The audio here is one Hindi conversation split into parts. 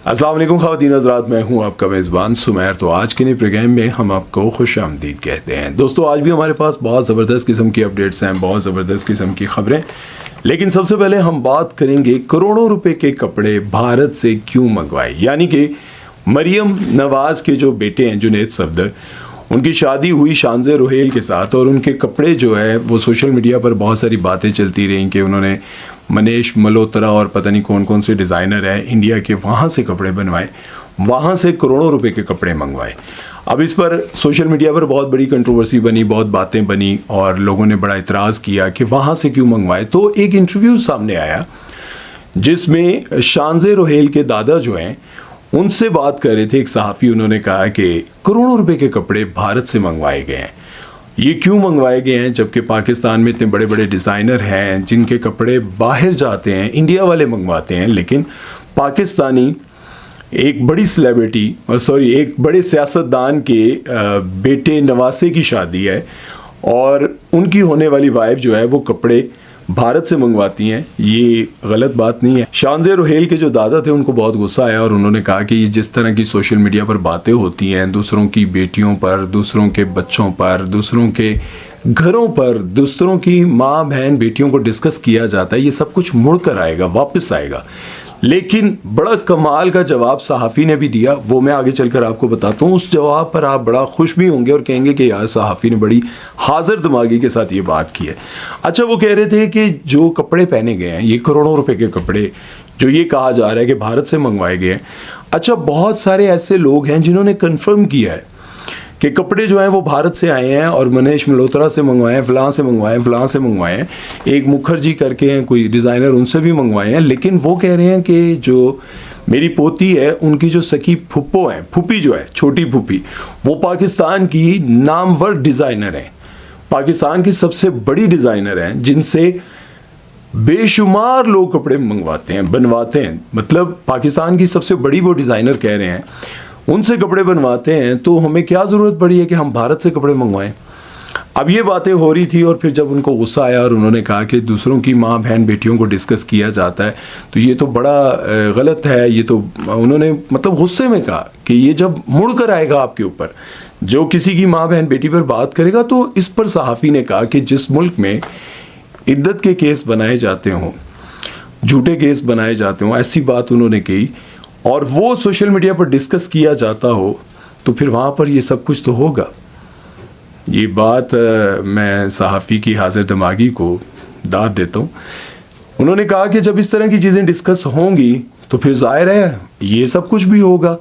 अस्सलाम वालेकुम ख़वातीन हज़रात, मैं हूं आपका मेज़बान सुमैर। तो आज के नए प्रोग्राम में हम आपको खुश आमदीद कहते हैं। दोस्तों, आज भी हमारे पास बहुत ज़बरदस्त किस्म की अपडेट्स हैं, बहुत ज़बरदस्त किस्म की ख़बरें। लेकिन सबसे पहले हम बात करेंगे करोड़ों रुपए के कपड़े भारत से क्यों मंगवाए। यानी कि मरियम नवाज़ के जो बेटे हैं जुनैद सफदर, उनकी शादी हुई शानज़े रुहेल के साथ और उनके कपड़े जो है वो सोशल मीडिया पर बहुत सारी बातें चलती रहीं कि उन्होंने मनीष मल्होत्रा और पता नहीं कौन कौन से डिज़ाइनर हैं इंडिया के, वहाँ से कपड़े बनवाए, वहाँ से करोड़ों रुपए के कपड़े मंगवाए। अब इस पर सोशल मीडिया पर बहुत बड़ी कंट्रोवर्सी बनी, बहुत बातें बनी और लोगों ने बड़ा इतराज़ किया कि वहाँ से क्यों मंगवाए। तो एक इंटरव्यू सामने आया जिसमें शानज़े रुहेल के दादा जो हैं उनसे बात कर रहे थे एक सहाफ़ी। उन्होंने कहा कि करोड़ों रुपए के कपड़े भारत से मंगवाए गए हैं। ये क्यों मंगवाए गए हैं जबकि पाकिस्तान में इतने बड़े बड़े डिज़ाइनर हैं जिनके कपड़े बाहर जाते हैं, इंडिया वाले मंगवाते हैं, लेकिन पाकिस्तानी एक बड़ी सेलिब्रिटी एक बड़े सियासतदान के बेटे नवासे की शादी है और उनकी होने वाली वाइफ जो है वो कपड़े भारत से मंगवाती हैं। ये गलत बात नहीं है। शानज़े रुहेल के जो दादा थे उनको बहुत गुस्सा आया और उन्होंने कहा कि ये जिस तरह की सोशल मीडिया पर बातें होती हैं दूसरों की बेटियों पर, दूसरों के बच्चों पर, दूसरों के घरों पर, दूसरों की माँ बहन बेटियों को डिस्कस किया जाता है, ये सब कुछ मुड़ कर आएगा, वापस आएगा। लेकिन बड़ा कमाल का जवाब सहाफ़ी ने भी दिया, वो मैं आगे चलकर आपको बताता हूँ। उस जवाब पर आप बड़ा खुश भी होंगे और कहेंगे कि यार सहाफ़ी ने बड़ी हाजिर दिमागी के साथ ये बात की है। अच्छा, वो कह रहे थे कि जो कपड़े पहने गए हैं, ये करोड़ों रुपए के कपड़े जो ये कहा जा रहा है कि भारत से मंगवाए गए हैं। अच्छा, बहुत सारे ऐसे लोग हैं जिन्होंने कन्फर्म किया है कि कपड़े जो हैं वो भारत से आए हैं और मनीष मल्होत्रा से मंगवाए हैं, फ़लाँ से मंगवाए हैं, फ़लाँ से मंगवाए हैं, एक मुखर्जी करके हैं कोई डिज़ाइनर, उनसे भी मंगवाए हैं। लेकिन वो कह रहे हैं कि जो मेरी पोती है उनकी जो सखी फुप्पो हैं, फूफी जो है छोटी फूफी, वो पाकिस्तान की नामवर डिज़ाइनर हैं, पाकिस्तान की सबसे बड़ी डिज़ाइनर हैं जिनसे बेशुमार लोग कपड़े मंगवाते हैं, बनवाते हैं। मतलब पाकिस्तान की सबसे बड़ी वो डिज़ाइनर कह रहे हैं, उनसे कपड़े बनवाते हैं, तो हमें क्या ज़रूरत पड़ी है कि हम भारत से कपड़े मंगवाएं। अब ये बातें हो रही थी और फिर जब उनको गुस्सा आया और उन्होंने कहा कि दूसरों की माँ बहन बेटियों को डिस्कस किया जाता है तो ये तो बड़ा गलत है। ये तो उन्होंने मतलब गुस्से में कहा कि ये जब मुड़ कर आएगा आपके ऊपर, जो किसी की माँ बहन बेटी पर बात करेगा। तो इस पर सहाफ़ी ने कहा कि जिस मुल्क में इद्दत के केस बनाए जाते हों, झूठे केस बनाए जाते हों, ऐसी बात उन्होंने कही और वो सोशल मीडिया पर डिस्कस किया जाता हो तो फिर वहाँ पर ये सब कुछ तो होगा। ये बात मैं सहाफ़ी की हाजिर दिमागी को दाद देता हूँ। उन्होंने कहा कि जब इस तरह की चीज़ें डिस्कस होंगी तो फिर ज़ाहिर है ये सब कुछ भी होगा।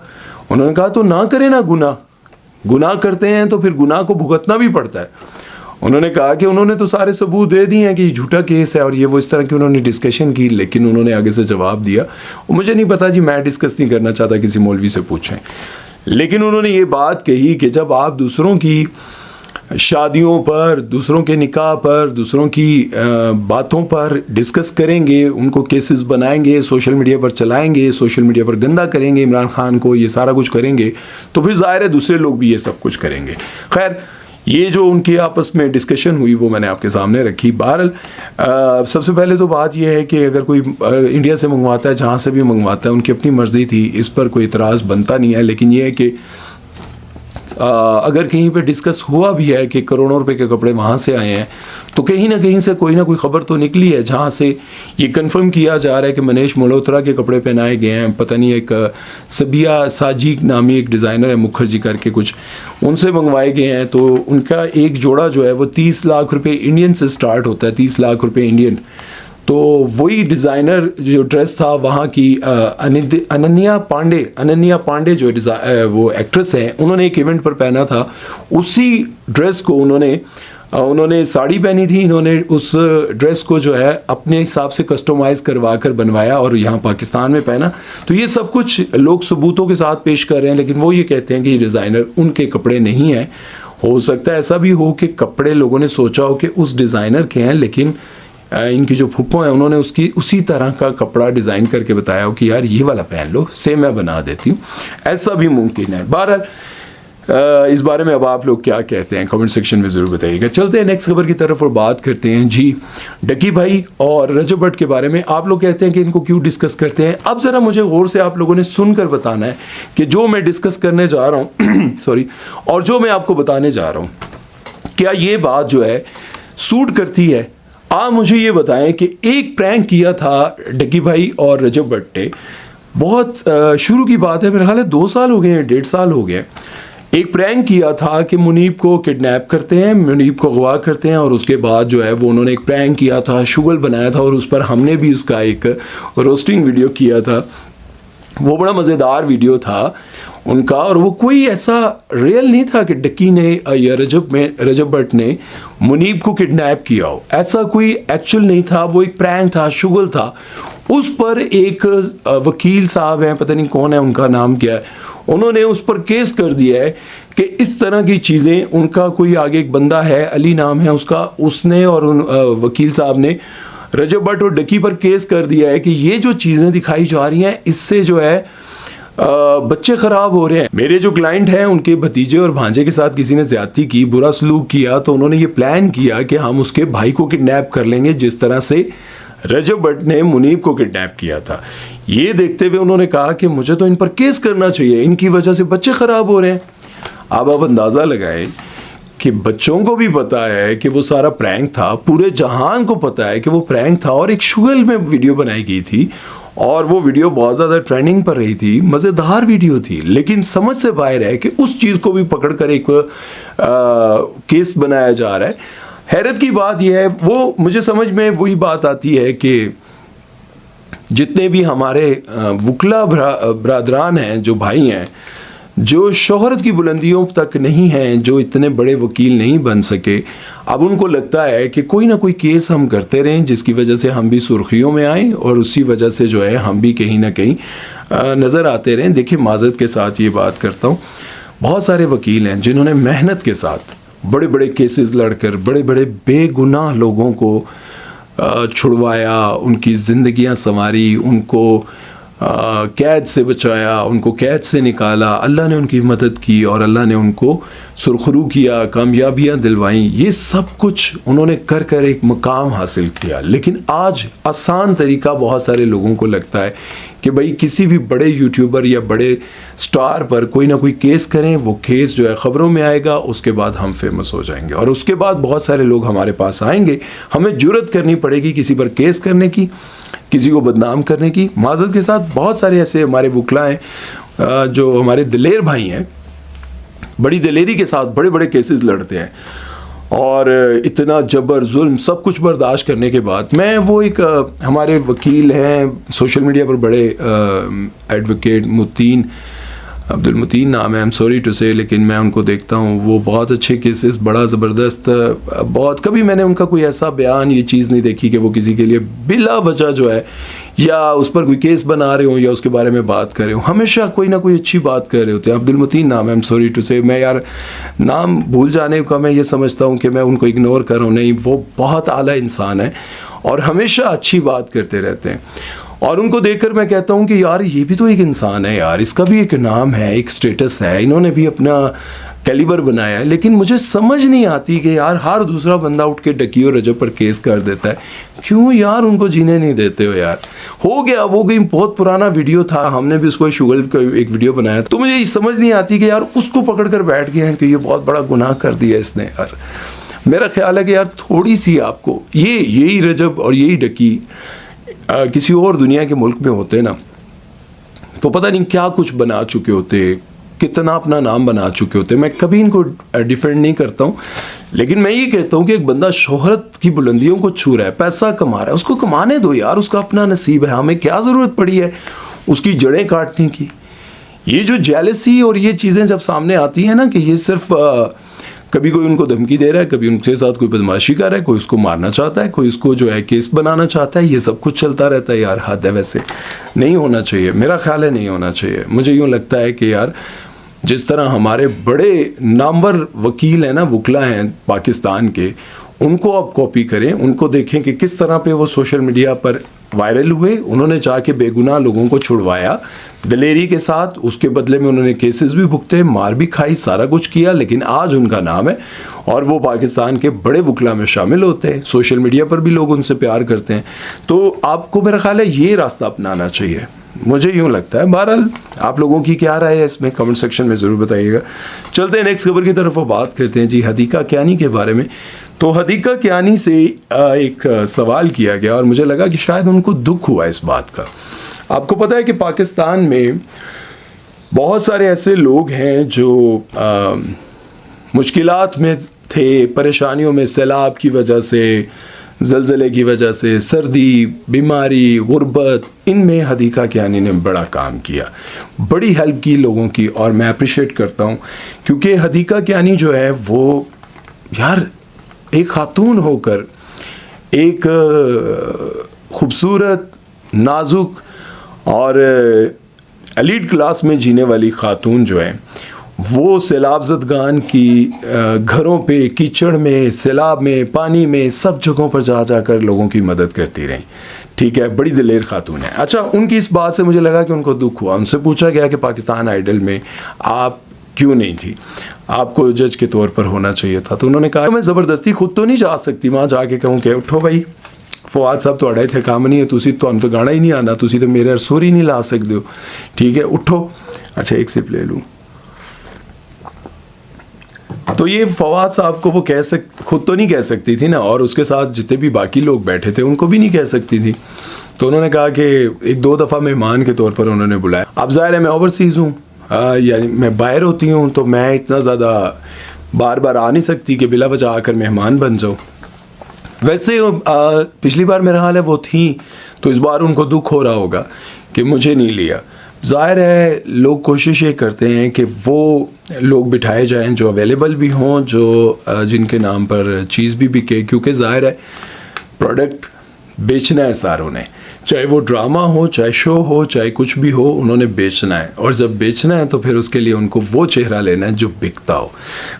उन्होंने कहा तो ना करें ना गुनाह करते हैं तो फिर गुनाह को भुगतना भी पड़ता है। उन्होंने कहा कि उन्होंने तो सारे सबूत दे दिए हैं कि झूठा केस है और ये वो इस तरह की उन्होंने डिस्कशन की, लेकिन उन्होंने आगे से जवाब दिया। मुझे नहीं पता जी, मैं डिस्कस नहीं करना चाहता, किसी मौलवी से पूछें। लेकिन उन्होंने ये बात कही कि जब आप दूसरों की शादियों पर, दूसरों के निकाह पर, दूसरों की बातों पर डिस्कस करेंगे, उनको केसेस बनाएंगे, सोशल मीडिया पर चलाएंगे, सोशल मीडिया पर गंदा करेंगे इमरान खान को, ये सारा कुछ करेंगे, तो फिर ज़ाहिर है दूसरे लोग भी ये सब कुछ करेंगे। खैर, ये जो उनकी आपस में डिस्कशन हुई वो मैंने आपके सामने रखी। बहरहाल सबसे पहले तो बात यह है कि अगर कोई इंडिया से मंगवाता है, जहाँ से भी मंगवाता है, उनकी अपनी मर्ज़ी थी, इस पर कोई इतराज़ बनता नहीं है। लेकिन यह है कि अगर कहीं पे डिस्कस हुआ भी है कि करोड़ों रुपए के कपड़े वहाँ से आए हैं तो कहीं ना कहीं से कोई ना कोई ख़बर तो निकली है जहाँ से ये कंफर्म किया जा रहा है कि मनीष मल्होत्रा के कपड़े पहनाए गए हैं। पता नहीं, एक सबिया साजिक नामी एक डिज़ाइनर है, मुखर्जी करके कुछ, उनसे मंगवाए गए हैं। तो उनका एक जोड़ा जो है वो 30 लाख रुपये इंडियन से स्टार्ट होता है, 30 लाख रुपये इंडियन। तो वही डिज़ाइनर जो ड्रेस था वहाँ की अनन्या पांडे जो वो एक्ट्रेस हैं, उन्होंने एक इवेंट पर पहना था। उसी ड्रेस को उन्होंने साड़ी पहनी थी, इन्होंने उस ड्रेस को जो है अपने हिसाब से कस्टमाइज़ करवा कर बनवाया और यहाँ पाकिस्तान में पहना। तो ये सब कुछ लोग सबूतों के साथ पेश कर रहे हैं, लेकिन वो ये कहते हैं कि ये डिज़ाइनर उनके कपड़े नहीं हैं। हो सकता है ऐसा भी हो कि कपड़े लोगों ने सोचा हो कि उस डिज़ाइनर के हैं, लेकिन इनकी जो फुप्पो हैं उन्होंने उसी तरह का कपड़ा डिज़ाइन करके बताया हो कि यार ये वाला पहन लो, सेम मैं बना देती हूँ। ऐसा भी मुमकिन है। बहरहाल इस बारे में अब आप लोग क्या कहते हैं कमेंट सेक्शन में ज़रूर बताइएगा। चलते हैं नेक्स्ट खबर की तरफ और बात करते हैं जी डकी भाई और रजब भट्ट के बारे में। आप लोग कहते हैं कि इनको क्यों डिस्कस करते हैं। अब ज़रा मुझे गौर से आप लोगों ने सुनकर बताना है कि जो मैं डिस्कस करने जा रहा हूँ सॉरी, और जो मैं आपको बताने जा रहा हूँ, क्या ये बात जो है सूट करती है। आप मुझे ये बताएं कि एक प्रैंक किया था डकी भाई और रजब भट्ट ने, बहुत शुरू की बात है, मेरे ख्याल है 2 साल हो गए हैं, 1.5 साल हो गए। एक प्रैंक किया था कि मुनीब को किडनैप करते हैं, मुनीब को अगवा करते हैं, और उसके बाद जो है वो उन्होंने एक प्रैंक किया था, शुगल बनाया था, और उस पर हमने भी उसका एक रोस्टिंग वीडियो किया था। वो बड़ा मज़ेदार वीडियो था उनका, और वो कोई ऐसा रियल नहीं था कि डकी ने या रजब भट्ट ने मुनीब को किडनैप किया हो, ऐसा कोई एक्चुअल नहीं था। वो एक प्रैंक था, शुगल था। उस पर एक वकील साहब हैं, पता नहीं कौन है, उनका नाम क्या है, उन्होंने उस पर केस कर दिया है कि इस तरह की चीज़ें, उनका कोई आगे एक बंदा है, अली नाम है उसका, उसने और उन वकील साहब ने रजब भट्ट और डकी पर केस कर दिया है कि ये जो चीज़ें दिखाई जा रही हैं इससे जो है बच्चे ख़राब हो रहे हैं। मेरे जो क्लाइंट हैं उनके भतीजे और भांजे के साथ किसी ने ज़्यादती की, बुरा सलूक किया, तो उन्होंने ये प्लान किया कि हम उसके भाई को किडनैप कर लेंगे, जिस तरह से रजब भट्ट ने मुनीब को किडनैप किया था। ये देखते हुए उन्होंने कहा कि मुझे तो इन पर केस करना चाहिए, इनकी वजह से बच्चे ख़राब हो रहे हैं। अब आप अंदाज़ा लगाएं कि बच्चों को भी पता है कि वो सारा प्रैंक था, पूरे जहान को पता है कि वो प्रैंक था, और एक शुगल में वीडियो बनाई गई थी, और वो वीडियो बहुत ज़्यादा ट्रेंडिंग पर रही थी, मज़ेदार वीडियो थी। लेकिन समझ से बाहर है कि उस चीज़ को भी पकड़कर एक केस बनाया जा रहा है। हैरत की बात यह है, वो मुझे समझ में वही बात आती है कि जितने भी हमारे वकला बरादरान हैं, जो भाई हैं, जो शोहरत की बुलंदियों तक नहीं हैं, जो इतने बड़े वकील नहीं बन सके, अब उनको लगता है कि कोई ना कोई केस हम करते रहें जिसकी वजह से हम भी सुर्खियों में आएँ, और उसी वजह से जो है हम भी कहीं ना कहीं नज़र आते रहें। देखिए, माज़रत के साथ ये बात करता हूँ, बहुत सारे वकील हैं जिन्होंने मेहनत के साथ बड़े बड़े केसेस लड़कर बड़े बड़े बेगुनाह लोगों को छुड़वाया, उनकी ज़िंदगियां संवारी, उनको कैद से बचाया, उनको कैद से निकाला, अल्लाह ने उनकी मदद की और अल्लाह ने उनको सुरखरू किया, कामयाबियां दिलवाई। ये सब कुछ उन्होंने कर कर एक मुकाम हासिल किया। लेकिन आज आसान तरीका बहुत सारे लोगों को लगता है कि भाई किसी भी बड़े यूट्यूबर या बड़े स्टार पर कोई ना कोई केस करें, वो केस जो है ख़बरों में आएगा, उसके बाद हम फेमस हो जाएंगे, और उसके बाद बहुत सारे लोग हमारे पास आएंगे, हमें जुर्रत करनी पड़ेगी किसी पर केस करने की, किसी को बदनाम करने की। माज़रत के साथ बहुत सारे ऐसे हमारे वकला हैं जो हमारे दिलेर भाई हैं, बड़ी दिलेरी के साथ बड़े बड़े केसेस लड़ते हैं, और इतना जबर जुल्म सब कुछ बर्दाश्त करने के बाद, मैं वो एक हमारे वकील हैं सोशल मीडिया पर बड़े एडवोकेट मुतीन, अब्दुल मुतीन नाम है, आई एम सॉरी टू से, लेकिन मैं उनको देखता हूँ, वो बहुत अच्छे केसेस, बड़ा ज़बरदस्त, बहुत, कभी मैंने उनका कोई ऐसा बयान, ये चीज़ नहीं देखी कि वो किसी के लिए बिला वजह जो है या उस पर कोई केस बना रहे हो या उसके बारे में बात कर रहे हो, हमेशा कोई ना कोई अच्छी बात कर रहे होते हैं। अब्दुल मुतीन नाम है, आई एम सॉरी टू से, मैं यार नाम भूल जाने का मैं ये समझता हूँ कि मैं उनको इग्नोर कर रहा हूँ, नहीं, वो बहुत आला इंसान है और हमेशा अच्छी बात करते रहते हैं, और उनको देखकर मैं कहता हूँ कि यार ये भी तो एक इंसान है यार, इसका भी एक नाम है, एक स्टेटस है, इन्होंने भी अपना कैलिबर बनाया है। लेकिन मुझे समझ नहीं आती कि यार हर दूसरा बंदा उठ के डकी और रजब पर केस कर देता है, क्यों यार उनको जीने नहीं देते हो यार। हो गया, वो गई, बहुत पुराना वीडियो था, हमने भी उसको शुगल का एक वीडियो बनाया, तो मुझे ये समझ नहीं आती कि यार उसको पकड़ कर बैठ गए हैं कि ये बहुत बड़ा गुनाह कर दिया इसने। यार मेरा ख्याल है कि यार थोड़ी सी आपको यही रजब और यही डकी किसी और दुनिया के मुल्क में होते ना, तो पता नहीं क्या कुछ बना चुके होते, कितना अपना नाम बना चुके होते। मैं कभी इनको डिफेंड नहीं करता हूँ, लेकिन मैं ये कहता हूँ कि एक बंदा शोहरत की बुलंदियों को छू रहा है, पैसा कमा रहा है, उसको कमाने दो यार, उसका अपना नसीब है, हमें क्या ज़रूरत पड़ी है उसकी जड़ें काटने की। ये जो जेलसी और ये चीज़ें जब सामने आती हैं ना कि ये सिर्फ कभी कोई उनको धमकी दे रहा है, कभी उनके साथ कोई बदमाशी कर रहा है, कोई उसको मारना चाहता है, कोई उसको जो है केस बनाना चाहता है, ये सब कुछ चलता रहता है यार, हद है। वैसे नहीं होना चाहिए, मेरा ख्याल है नहीं होना चाहिए। मुझे यूँ लगता है कि यार जिस तरह हमारे बड़े नामवर वकील हैं ना, वकला हैं पाकिस्तान के, उनको आप कॉपी करें, उनको देखें कि किस तरह पे वो सोशल मीडिया पर वायरल हुए। उन्होंने जाके बेगुनाह लोगों को छुड़वाया दिलेरी के साथ, उसके बदले में उन्होंने केसेस भी भुगते, मार भी खाई, सारा कुछ किया, लेकिन आज उनका नाम है और वो पाकिस्तान के बड़े वकला में शामिल होते हैं। सोशल मीडिया पर भी लोग उनसे प्यार करते हैं। तो आपको मेरा ख्याल है ये रास्ता अपनाना चाहिए, मुझे यूँ लगता है। बहरहाल आप लोगों की क्या राय है इसमें कमेंट सेक्शन में ज़रूर बताइएगा। चलते हैं नेक्स्ट खबर की तरफ और बात करते हैं जी हदीका कियानी के बारे में। तो हदीका कियानी से एक सवाल किया गया और मुझे लगा कि शायद उनको दुख हुआ इस बात का। आपको पता है कि पाकिस्तान में बहुत सारे ऐसे लोग हैं जो मुश्किलात में थे, परेशानियों में, सैलाब की वजह से, ज़लज़ले की वजह से, सर्दी, बीमारी, गुर्बत, इनमें हदीका कियानी ने बड़ा काम किया, बड़ी हेल्प की लोगों की, और मैं अप्रिशिएट करता हूँ क्योंकि हदीका कियानी जो है वो यार एक खातून होकर एक खूबसूरत, नाजुक और एलीट क्लास में जीने वाली खातून जो है वो सैलाब ज़दगान की घरों पे, कीचड़ में, सैलाब में, पानी में, सब जगहों पर जा जाकर लोगों की मदद करती रही। ठीक है, बड़ी दिलेर खातून है। अच्छा, उनकी इस बात से मुझे लगा कि उनको दुख हुआ। उनसे पूछा गया कि पाकिस्तान आइडल में आप क्यों नहीं थी, आपको जज के तौर पर होना चाहिए था। तो उन्होंने कहा मैं ज़बरदस्ती खुद तो नहीं जा सकती वहाँ जाके कहूँ कि उठो भाई फवाद साहब तो थे काम नहीं है, तुसी तो हम तो गाना ही नहीं आना, तुसी तो मेरे रसोरी नहीं ला सकते हो, ठीक है उठो। अच्छा एक सिप ले लूँ। तो ये फवाद साहब को वो खुद तो नहीं कह सकती थी ना, और उसके साथ जितने भी बाकी लोग बैठे थे उनको भी नहीं कह सकती थी। तो उन्होंने कहा कि एक दो दफ़ा मेहमान के तौर पर उन्होंने बुलाया। अब ज़ाहिर है मैं ओवरसीज़ हूँ, यानी मैं बाहर होती हूँ, तो मैं इतना ज़्यादा बार बार आ नहीं सकती कि बिला वजह आकर मेहमान बन जाओ। वैसे पिछली बार मेरा हाल है वो थी, तो इस बार उनको दुख हो रहा होगा कि मुझे नहीं लिया। ज़ाहिर है लोग कोशिश ये करते हैं कि वो लोग बिठाए जाएं जो अवेलेबल भी हों, जो जिनके नाम पर चीज़ भी बिके, क्योंकि ज़ाहिर है प्रोडक्ट बेचना है सारों ने, चाहे वो ड्रामा हो, चाहे शो हो, चाहे कुछ भी हो, उन्होंने बेचना है। और जब बेचना है तो फिर उसके लिए उनको वो चेहरा लेना है जो बिकता हो।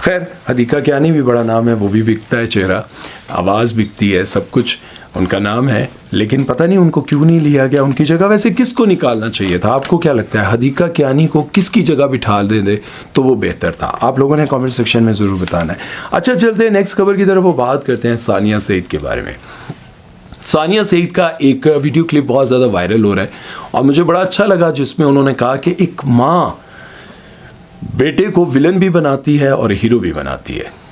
खैर हदीका कियानी भी बड़ा नाम है, वो भी बिकता है चेहरा, आवाज़ बिकती है, सब कुछ उनका नाम है, लेकिन पता नहीं उनको क्यों नहीं लिया गया उनकी जगह। वैसे किसको निकालना चाहिए था, आपको क्या लगता है? हदीका कियानी को किसकी जगह बिठा दे तो वो बेहतर था? आप लोगों ने कमेंट सेक्शन में ज़रूर बताना है। अच्छा चलते हैं नेक्स्ट खबर की तरफ, वो बात करते हैं सानिया सईद के बारे में। सानिया सईद का एक वीडियो क्लिप बहुत ज़्यादा वायरल हो रहा है और मुझे बड़ा अच्छा लगा, जिसमें उन्होंने कहा कि एक माँ बेटे को विलन भी बनाती है और हीरो भी बनाती है।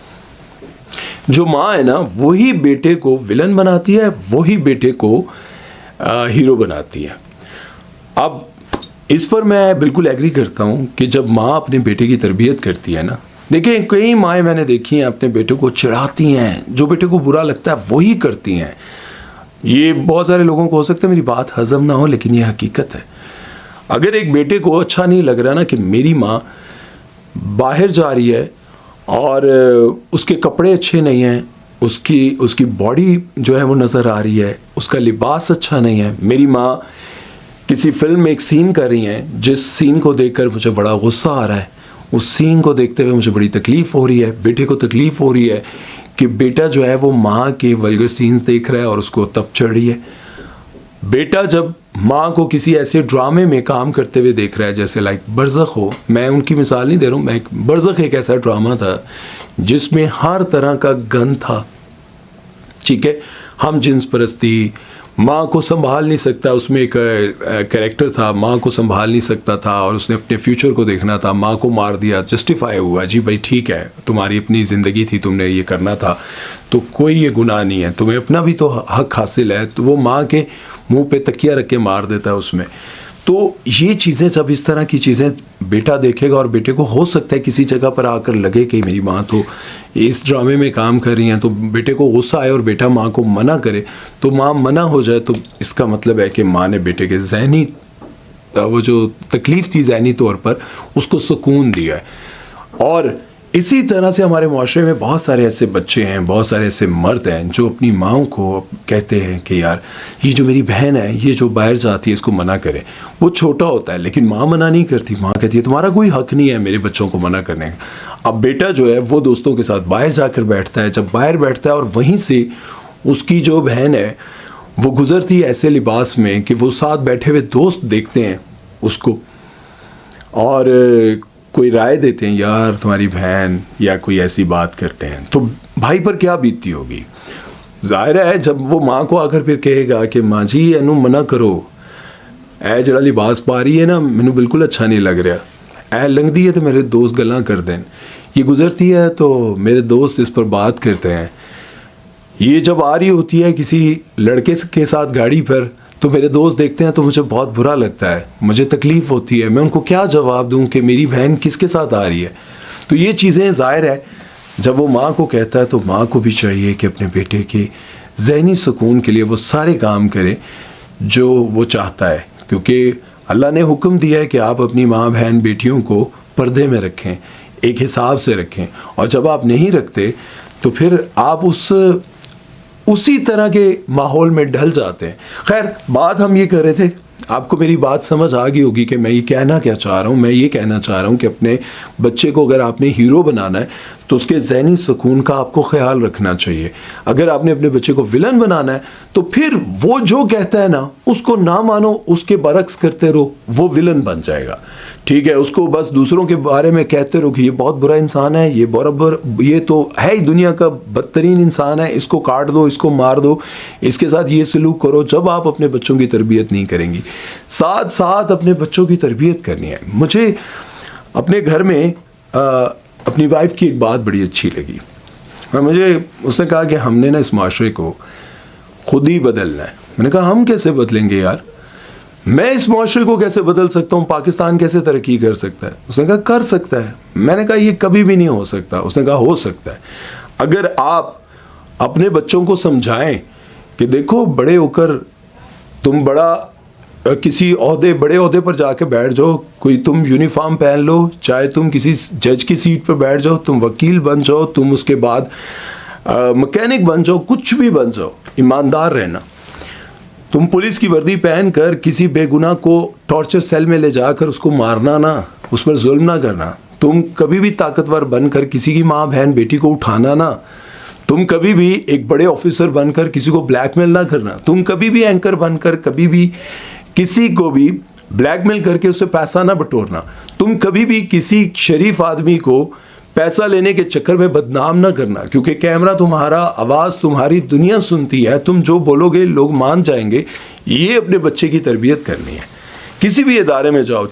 जो माँ है ना वही बेटे को विलन बनाती है, वही बेटे को हीरो बनाती है। अब इस पर मैं बिल्कुल एग्री करता हूँ कि जब माँ अपने बेटे की तरबियत करती है ना, देखिए कई माएँ मैंने देखी हैं अपने बेटे को चिढ़ाती हैं, जो बेटे को बुरा लगता है वही करती हैं। ये बहुत सारे लोगों को हो सकता है मेरी बात हजम ना हो, लेकिन ये हकीकत है। अगर एक बेटे को अच्छा नहीं लग रहा ना कि मेरी माँ बाहर जा रही है और उसके कपड़े अच्छे नहीं हैं, उसकी बॉडी जो है वो नज़र आ रही है, उसका लिबास अच्छा नहीं है, मेरी माँ किसी फिल्म में एक सीन कर रही हैं जिस सीन को देखकर मुझे बड़ा गुस्सा आ रहा है, उस सीन को देखते हुए मुझे बड़ी तकलीफ़ हो रही है, बेटे को तकलीफ़ हो रही है कि बेटा जो है वो माँ के वल्गर सीन्स देख रहा है और उसको तप चढ़ रही है। बेटा जब माँ को किसी ऐसे ड्रामे में काम करते हुए देख रहा है जैसे लाइक बरज़ख हो, मैं उनकी मिसाल नहीं दे रहा हूँ, बरज़ख एक ऐसा ड्रामा था जिसमें हर तरह का गन था, ठीक है, हम जिन्स परस्ती, माँ को संभाल नहीं सकता, उसमें एक कैरेक्टर था माँ को संभाल नहीं सकता था और उसने अपने फ्यूचर को देखना था, माँ को मार दिया, जस्टिफाई हुआ, जी भाई ठीक है तुम्हारी अपनी ज़िंदगी थी, तुमने ये करना था, तो कोई ये गुनाह नहीं है, तुम्हें अपना भी तो हक हासिल है। तो वो माँ के मुंह पे तकिया रख के मार देता है उसमें। तो ये चीज़ें, जब इस तरह की चीज़ें बेटा देखेगा और बेटे को हो सकता है किसी जगह पर आकर लगे कि मेरी माँ तो इस ड्रामे में काम कर रही हैं, तो बेटे को गुस्सा आए और बेटा माँ को मना करे, तो माँ मना हो जाए, तो इसका मतलब है कि माँ ने बेटे के ज़हनी वो जो तकलीफ़ थी ज़हनी तौर पर उसको सुकून दिया है। और इसी तरह से हमारे माशरे में बहुत सारे ऐसे बच्चे हैं, बहुत सारे ऐसे मर्द हैं जो अपनी माओं को कहते हैं कि यार ये जो मेरी बहन है, ये जो बाहर जाती है, इसको मना करें। वो छोटा होता है लेकिन माँ मना नहीं करती। माँ कहती है तुम्हारा कोई हक नहीं है मेरे बच्चों को मना करने का। अब बेटा जो है वो दोस्तों के साथ बाहर जाकर बैठता है। जब बाहर बैठता है और वहीं से उसकी जो बहन है वो गुजरती है ऐसे लिबास में कि वो साथ बैठे हुए दोस्त देखते हैं उसको और कोई राय देते हैं, यार तुम्हारी बहन, या कोई ऐसी बात करते हैं, तो भाई पर क्या बीतती होगी। जाहिर है जब वो माँ को आकर फिर कहेगा कि माँ जी इनू मना करो, ऐ जड़ा लिबास पा रही है ना मैनू बिल्कुल अच्छा नहीं लग रहा, ऐ लंघदी है तो मेरे दोस्त गल्लां कर दें, ये गुजरती है तो मेरे दोस्त इस पर बात करते हैं, ये जब आ रही होती है किसी लड़के के साथ गाड़ी पर तो मेरे दोस्त देखते हैं तो मुझे बहुत बुरा लगता है, मुझे तकलीफ़ होती है, मैं उनको क्या जवाब दूं कि मेरी बहन किसके साथ आ रही है। तो ये चीज़ें ज़ाहिर है जब वो माँ को कहता है तो माँ को भी चाहिए कि अपने बेटे के ज़हनी सुकून के लिए वो सारे काम करे जो वो चाहता है, क्योंकि अल्लाह ने हुक्म दिया है कि आप अपनी माँ बहन बेटियों को पर्दे में रखें, एक हिसाब से रखें, और जब आप नहीं रखते तो फिर आप उसी तरह के माहौल में ढल जाते हैं। खैर बात हम ये कर रहे थे, आपको मेरी बात समझ आ गई होगी कि मैं ये कहना क्या चाह रहा हूँ। मैं ये कहना चाह रहा हूँ कि अपने बच्चे को अगर आपने हीरो बनाना है तो उसके ज़हनी सुकून का आपको ख्याल रखना चाहिए। अगर आपने अपने बच्चे को विलन बनाना है तो फिर वो जो कहता है ना उसको ना मानो, उसके बरक्स करते रहो, वो विलन बन जाएगा। ठीक है, उसको बस दूसरों के बारे में कहते रहो कि ये बहुत बुरा इंसान है, ये बराबर, ये तो है ही दुनिया का बदतरीन इंसान है, इसको काट दो, इसको मार दो, इसके साथ ये सलूक करो। जब आप अपने बच्चों की तरबियत नहीं करेंगी, साथ साथ अपने बच्चों की तरबियत करनी है। मुझे अपने घर में अपनी वाइफ की एक बात बड़ी अच्छी लगी। मुझे उसने कहा कि हमने ना इस माशरे को खुद ही बदलना है। मैंने कहा हम कैसे बदलेंगे यार, मैं इस माशरे को कैसे बदल सकता हूँ, पाकिस्तान कैसे तरक्की कर सकता है। उसने कहा कर सकता है। मैंने कहा ये कभी भी नहीं हो सकता। उसने कहा हो सकता है, अगर आप अपने बच्चों को समझाएं कि देखो बड़े होकर तुम किसी बड़े ओहदे पर जाके बैठ जाओ, कोई तुम यूनिफॉर्म पहन लो, चाहे तुम किसी जज की सीट पर बैठ जाओ, तुम वकील बन जाओ, तुम उसके बाद मैकेनिक बन जाओ, कुछ भी बन जाओ, ईमानदार रहना। तुम पुलिस की वर्दी पहनकर किसी बेगुनाह को टॉर्चर सेल में ले जाकर उसको मारना ना, उस पर जुल्म ना करना। तुम कभी भी ताकतवर बनकर किसी की माँ बहन बेटी को उठाना ना। तुम कभी भी एक बड़े ऑफिसर बनकर किसी को ब्लैकमेल ना करना। तुम कभी भी एंकर बनकर कभी भी किसी को भी ब्लैकमेल करके उससे पैसा ना बटोरना। तुम कभी भी किसी शरीफ आदमी को पैसा लेने के चक्कर में बदनाम ना करना, क्योंकि कैमरा तुम्हारा, आवाज़ तुम्हारी, दुनिया सुनती है, तुम जो बोलोगे लोग मान जाएंगे। ये अपने बच्चे की तरबियत करनी है। किसी भी इदारे में जाओ,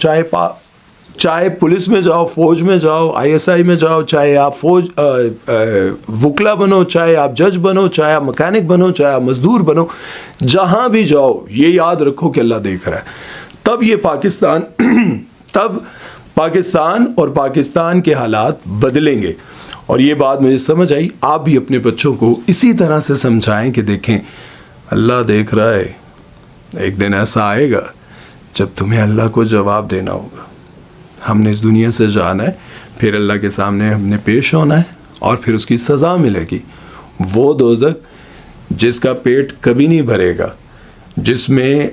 चाहे पुलिस में जाओ, फौज में जाओ, ISI में जाओ, चाहे आप वकला बनो, चाहे आप जज बनो, चाहे आप मैकेनिक बनो, चाहे आप मजदूर बनो, जहाँ भी जाओ ये याद रखो कि अल्लाह देख रहा है। तब ये पाकिस्तान और पाकिस्तान के हालात बदलेंगे। और ये बात मुझे समझ आई, आप भी अपने बच्चों को इसी तरह से समझाएं कि देखें अल्लाह देख रहा है, एक दिन ऐसा आएगा जब तुम्हें अल्लाह को जवाब देना होगा। हमने इस दुनिया से जाना है, फिर अल्लाह के सामने हमने पेश होना है और फिर उसकी सज़ा मिलेगी। वो दोज़ख जिसका पेट कभी नहीं भरेगा, जिसमें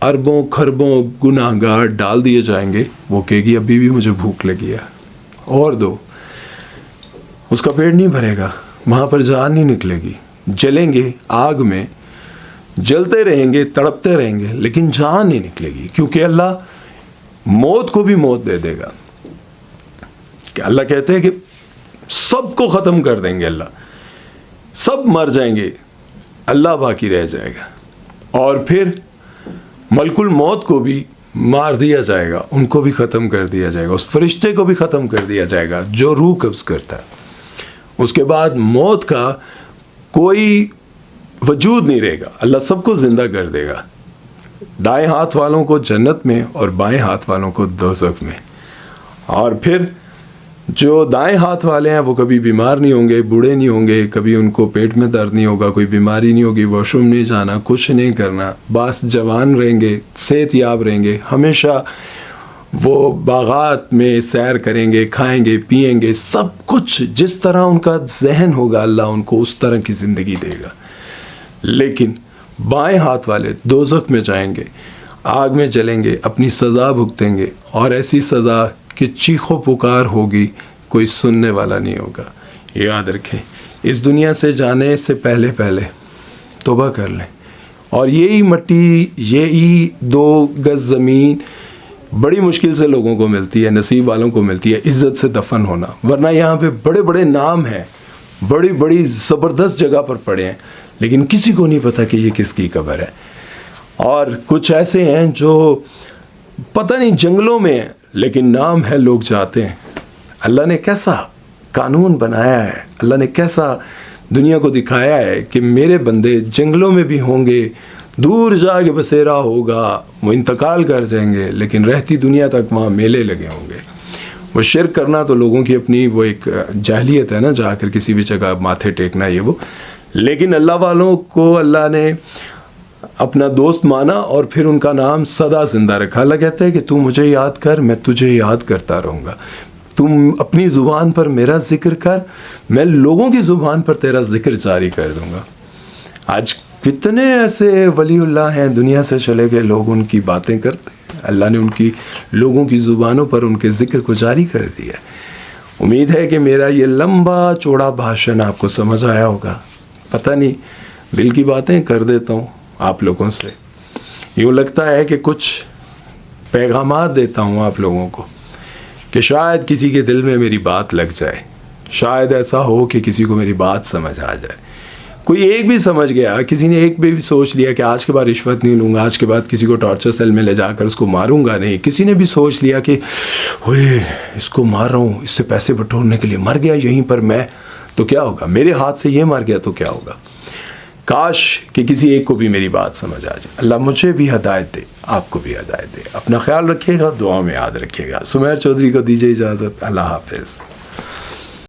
अरबों खरबों गुनाहगार डाल दिए जाएंगे, वो कहेगी अभी भी मुझे भूख लगी है और दो। उसका पेट नहीं भरेगा, वहाँ पर जान नहीं निकलेगी। जलेंगे आग में, जलते रहेंगे, तड़पते रहेंगे, लेकिन जान नहीं निकलेगी, क्योंकि अल्लाह मौत को भी मौत दे देगा। कि अल्लाह कहते हैं कि सबको ख़त्म कर देंगे, अल्लाह सब मर जाएंगे, अल्लाह बाकी रह जाएगा। और फिर मलकुल मौत को भी मार दिया जाएगा, उनको भी ख़त्म कर दिया जाएगा, उस फरिश्ते को भी ख़त्म कर दिया जाएगा जो रूह कब्ज़ करता है। उसके बाद मौत का कोई वजूद नहीं रहेगा, अल्लाह सबको ज़िंदा कर देगा। दाएं हाथ वालों को जन्नत में और बाएं हाथ वालों को दोज़ख में। और फिर जो दाएं हाथ वाले हैं वो कभी बीमार नहीं होंगे, बूढ़े नहीं होंगे, कभी उनको पेट में दर्द नहीं होगा, कोई बीमारी नहीं होगी, वॉशरूम नहीं जाना, कुछ नहीं करना, बस जवान रहेंगे, सेहतयाब रहेंगे, हमेशा वो बागात में सैर करेंगे, खाएंगे पिएंगे, सब कुछ जिस तरह उनका जहन होगा अल्लाह उनको उस तरह की ज़िंदगी देगा। लेकिन बाएं हाथ वाले दोज़ख में जाएंगे, आग में जलेंगे, अपनी सज़ा भुगतेंगे, और ऐसी सज़ा कि चीखो पुकार होगी, कोई सुनने वाला नहीं होगा। याद रखें, इस दुनिया से जाने से पहले पहले तौबा कर लें, और यही मट्टी, यही 2 गज़ ज़मीन बड़ी मुश्किल से लोगों को मिलती है, नसीब वालों को मिलती है इज़्ज़त से दफन होना। वरना यहाँ पे बड़े बड़े नाम हैं, बड़ी बड़ी ज़बरदस्त जगह पर पड़े हैं, लेकिन किसी को नहीं पता कि ये किसकी कब्र है। और कुछ ऐसे हैं जो पता नहीं जंगलों में हैं, लेकिन नाम है, लोग जाते हैं। अल्लाह ने कैसा कानून बनाया है, अल्लाह ने कैसा दुनिया को दिखाया है कि मेरे बंदे जंगलों में भी होंगे, दूर जाके बसेरा होगा, वो इंतकाल कर जाएंगे, लेकिन रहती दुनिया तक वहाँ मेले लगे होंगे। वो शिर्क करना तो लोगों की अपनी वो एक जाहिलियत है ना, जाकर किसी भी जगह माथे टेकना ये वो। लेकिन अल्लाह वालों को अल्लाह ने अपना दोस्त माना और फिर उनका नाम सदा ज़िंदा रखा। अल्लाह कहता है कि तू मुझे याद कर, मैं तुझे याद करता रहूँगा। तुम अपनी ज़ुबान पर मेरा ज़िक्र कर, मैं लोगों की ज़ुबान पर तेरा ज़िक्र जारी कर दूँगा। आज कितने ऐसे वलीउल्लाह हैं दुनिया से चले गए, लोग उनकी बातें करते हैं, अल्लाह ने उनकी लोगों की ज़ुबानों पर उनके ज़िक्र को जारी कर दिया। उम्मीद है कि मेरा ये लंबा चौड़ा भाषण आपको समझ आया होगा। पता नहीं, दिल की बातें कर देता हूँ आप लोगों से, यूँ लगता है कि कुछ पैगामात देता हूँ आप लोगों को कि शायद किसी के दिल में मेरी बात लग जाए, शायद ऐसा हो कि किसी को मेरी बात समझ आ जाए। कोई एक भी समझ गया, किसी ने एक भी सोच लिया कि आज के बाद रिश्वत नहीं लूँगा, आज के बाद किसी को टॉर्चर सेल में ले जाकर उसको मारूंगा नहीं, किसी ने भी सोच लिया कि ओए इसको मार रहा हूँ इससे पैसे बटोरने के लिए, मर गया यहीं पर मैं, तो क्या होगा, मेरे हाथ से ये मर गया तो क्या होगा। काश कि किसी एक को भी मेरी बात समझ आ जाए। अल्लाह मुझे भी हदायत दे, आपको भी हदायत दे। अपना ख्याल रखिएगा, दुआ में याद रखिएगा। सुमेर चौधरी को दीजिए इजाज़त। अल्लाह हाफिज़।